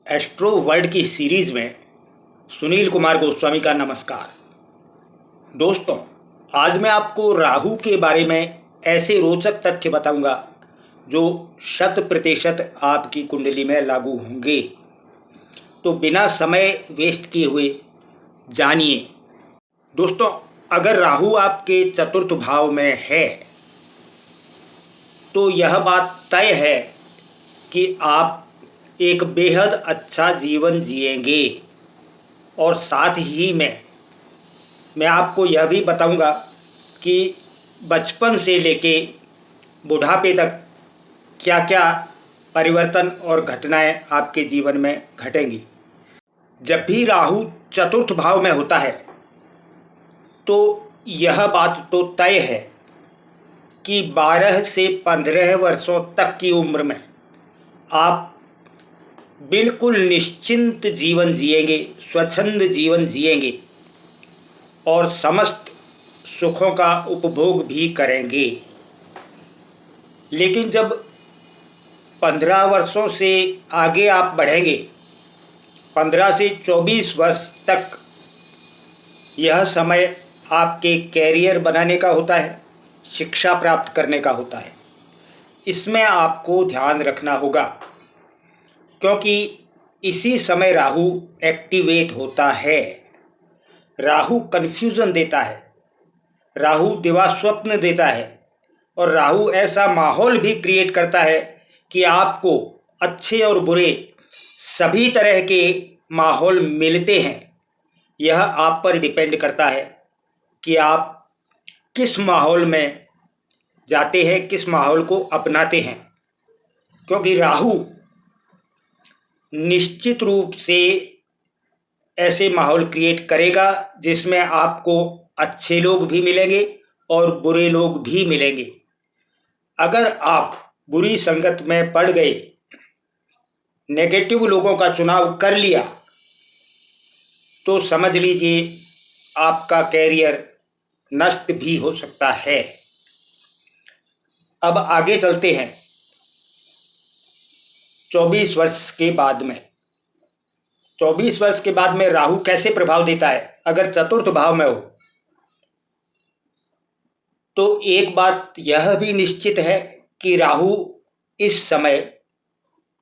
Astro world की series में सुनील कुमार गोस्वामी का नमस्कार। दोस्तों, आज मैं आपको राहु के बारे में ऐसे रोचक तथ्य बताऊंगा जो 100% आपकी कुंडली में लागू होंगे। तो बिना समय वेस्ट किए हुए जानिए। दोस्तों, अगर राहु आपके चतुर्थ भाव में है तो यह बात तय है कि आप एक बेहद अच्छा जीवन जिएंगे। और साथ ही में मैं आपको यह भी बताऊंगा कि बचपन से लेके बुढ़ापे तक क्या क्या परिवर्तन और घटनाएं आपके जीवन में घटेंगी। जब भी राहु चतुर्थ भाव में होता है तो यह बात तो तय है कि 12 से 15 वर्षों तक की उम्र में आप बिल्कुल निश्चिंत जीवन जिएंगे, स्वच्छंद जीवन जिएंगे और समस्त सुखों का उपभोग भी करेंगे। लेकिन जब 15 वर्षों से आगे आप बढ़ेंगे, 15 से 24 वर्ष तक यह समय आपके कैरियर बनाने का होता है, शिक्षा प्राप्त करने का होता है। इसमें आपको ध्यान रखना होगा क्योंकि इसी समय राहु एक्टिवेट होता है। राहु कन्फ्यूज़न देता है, राहु दिवास्वप्न देता है और राहु ऐसा माहौल भी क्रिएट करता है कि आपको अच्छे और बुरे सभी तरह के माहौल मिलते हैं। यह आप पर डिपेंड करता है कि आप किस माहौल में जाते हैं, किस माहौल को अपनाते हैं। क्योंकि राहु निश्चित रूप से ऐसे माहौल क्रिएट करेगा जिसमें आपको अच्छे लोग भी मिलेंगे और बुरे लोग भी मिलेंगे। अगर आप बुरी संगत में पड़ गए, नेगेटिव लोगों का चुनाव कर लिया, तो समझ लीजिए आपका कैरियर नष्ट भी हो सकता है। अब आगे चलते हैं 24 वर्ष के बाद में। 24 वर्ष के बाद में राहु कैसे प्रभाव देता है अगर चतुर्थ भाव में हो। तो एक बात यह भी निश्चित है कि राहु इस समय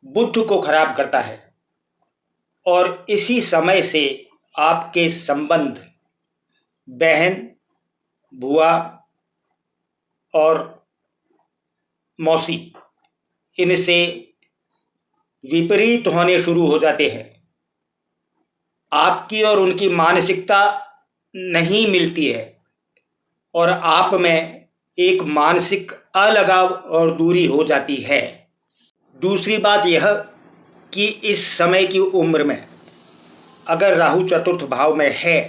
बुध को खराब करता है और इसी समय से आपके संबंध बहन, बुआ और मौसी इनसे विपरीत होने शुरू हो जाते हैं। आपकी और उनकी मानसिकता नहीं मिलती है और आप में एक मानसिक अलगाव और दूरी हो जाती है। दूसरी बात यह कि इस समय की उम्र में अगर राहु चतुर्थ भाव में है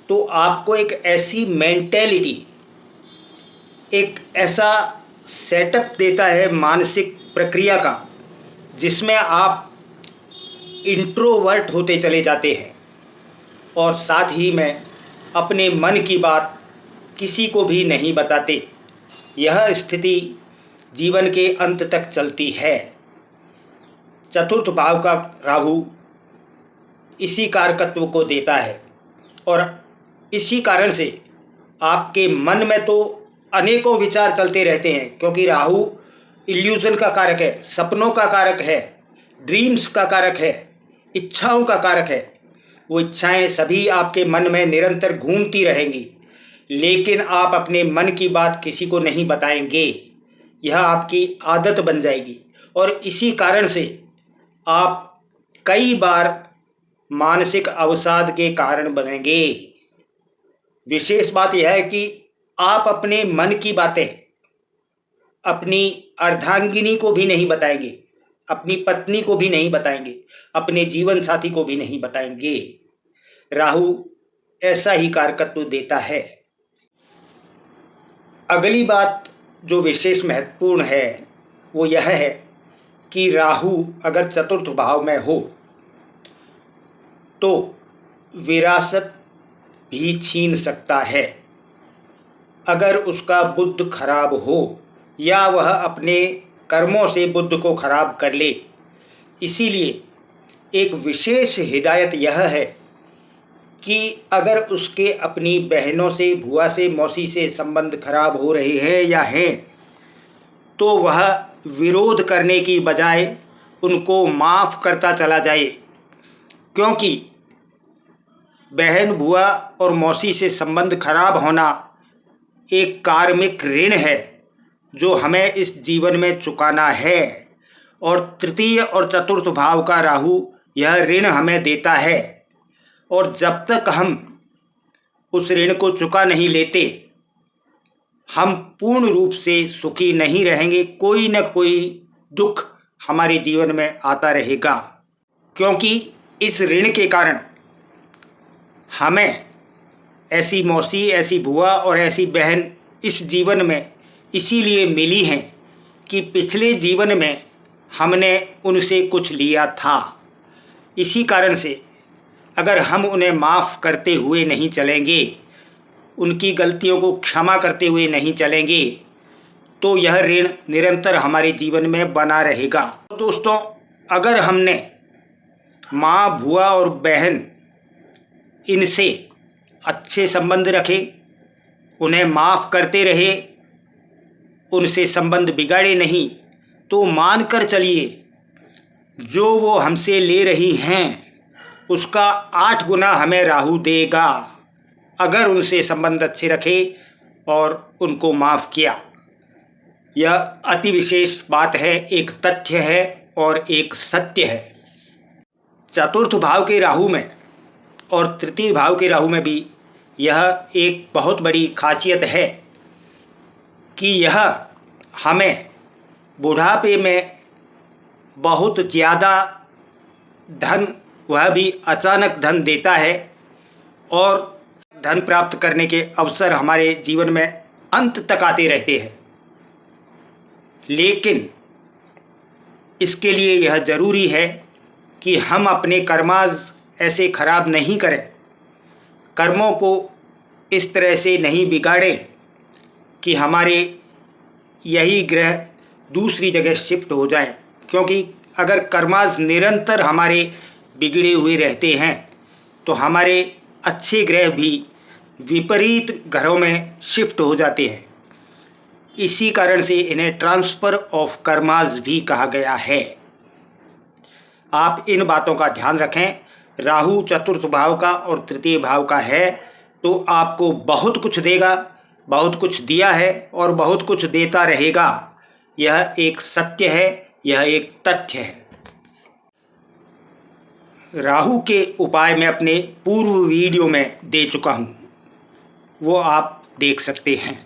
तो आपको एक ऐसी मेंटेलिटी, एक ऐसा सेटअप देता है मानसिक प्रक्रिया का जिसमें आप इंट्रोवर्ट होते चले जाते हैं और साथ ही में अपने मन की बात किसी को भी नहीं बताते। यह स्थिति जीवन के अंत तक चलती है। चतुर्थ भाव का राहु इसी कारकत्व को देता है और इसी कारण से आपके मन में तो अनेकों विचार चलते रहते हैं क्योंकि राहु इल्यूजन का कारक है, सपनों का कारक है, ड्रीम्स का कारक है, इच्छाओं का कारक है। वो इच्छाएं सभी आपके मन में निरंतर घूमती रहेंगी, लेकिन आप अपने मन की बात किसी को नहीं बताएंगे। यह आपकी आदत बन जाएगी और इसी कारण से आप कई बार मानसिक अवसाद के कारण बनेंगे। विशेष बात यह है कि आप अपने मन की बातें अपनी अर्धांगिनी को भी नहीं बताएंगे, अपनी पत्नी को भी नहीं बताएंगे, अपने जीवन साथी को भी नहीं बताएंगे। राहु ऐसा ही कारकत्व देता है। अगली बात जो विशेष महत्वपूर्ण है वो यह है कि राहु अगर चतुर्थ भाव में हो तो विरासत भी छीन सकता है अगर उसका बुध खराब हो या वह अपने कर्मों से बुध को खराब कर ले। इसीलिए एक विशेष हिदायत यह है कि अगर उसके अपनी बहनों से, बुआ से, मौसी से संबंध खराब हो रहे हैं या हैं, तो वह विरोध करने की बजाय उनको माफ़ करता चला जाए, क्योंकि बहन, बुआ और मौसी से संबंध खराब होना एक कार्मिक ऋण है जो हमें इस जीवन में चुकाना है। और तृतीय और चतुर्थ भाव का राहु यह ऋण हमें देता है, और जब तक हम उस ऋण को चुका नहीं लेते, हम पूर्ण रूप से सुखी नहीं रहेंगे। कोई न कोई दुख हमारे जीवन में आता रहेगा, क्योंकि इस ऋण के कारण हमें ऐसी मौसी, ऐसी बुआ और ऐसी बहन इस जीवन में इसीलिए मिली हैं कि पिछले जीवन में हमने उनसे कुछ लिया था। इसी कारण से अगर हम उन्हें माफ़ करते हुए नहीं चलेंगे, उनकी गलतियों को क्षमा करते हुए नहीं चलेंगे, तो यह ऋण निरंतर हमारे जीवन में बना रहेगा। दोस्तों, अगर हमने माँ, बुआ और बहन इनसे अच्छे संबंध रखे, उन्हें माफ़ करते रहे, उनसे संबंध बिगाड़े नहीं, तो मान कर चलिए जो वो हमसे ले रही हैं उसका 8 गुना हमें राहु देगा, अगर उनसे संबंध अच्छे रखे और उनको माफ़ किया। यह अति विशेष बात है, एक तथ्य है और एक सत्य है। चतुर्थ भाव के राहु में और तृतीय भाव के राहु में भी यह एक बहुत बड़ी खासियत है कि यह हमें बुढ़ापे में बहुत ज़्यादा धन, वह भी अचानक धन देता है, और धन प्राप्त करने के अवसर हमारे जीवन में अंत तक आते रहते हैं। लेकिन इसके लिए यह ज़रूरी है कि हम अपने कर्माज ऐसे खराब नहीं करें, कर्मों को इस तरह से नहीं बिगाड़ें कि हमारे यही ग्रह दूसरी जगह शिफ्ट हो जाएं। क्योंकि अगर कर्माज निरंतर हमारे बिगड़े हुए रहते हैं तो हमारे अच्छे ग्रह भी विपरीत घरों में शिफ्ट हो जाते हैं। इसी कारण से इन्हें ट्रांसफ़र ऑफ कर्माज भी कहा गया है। आप इन बातों का ध्यान रखें। राहु चतुर्थ भाव का और तृतीय भाव का है तो आपको बहुत कुछ देगा, बहुत कुछ दिया है और बहुत कुछ देता रहेगा। यह एक सत्य है, यह एक तथ्य है। राहु के उपाय मैं अपने पूर्व वीडियो में दे चुका हूँ, वो आप देख सकते हैं।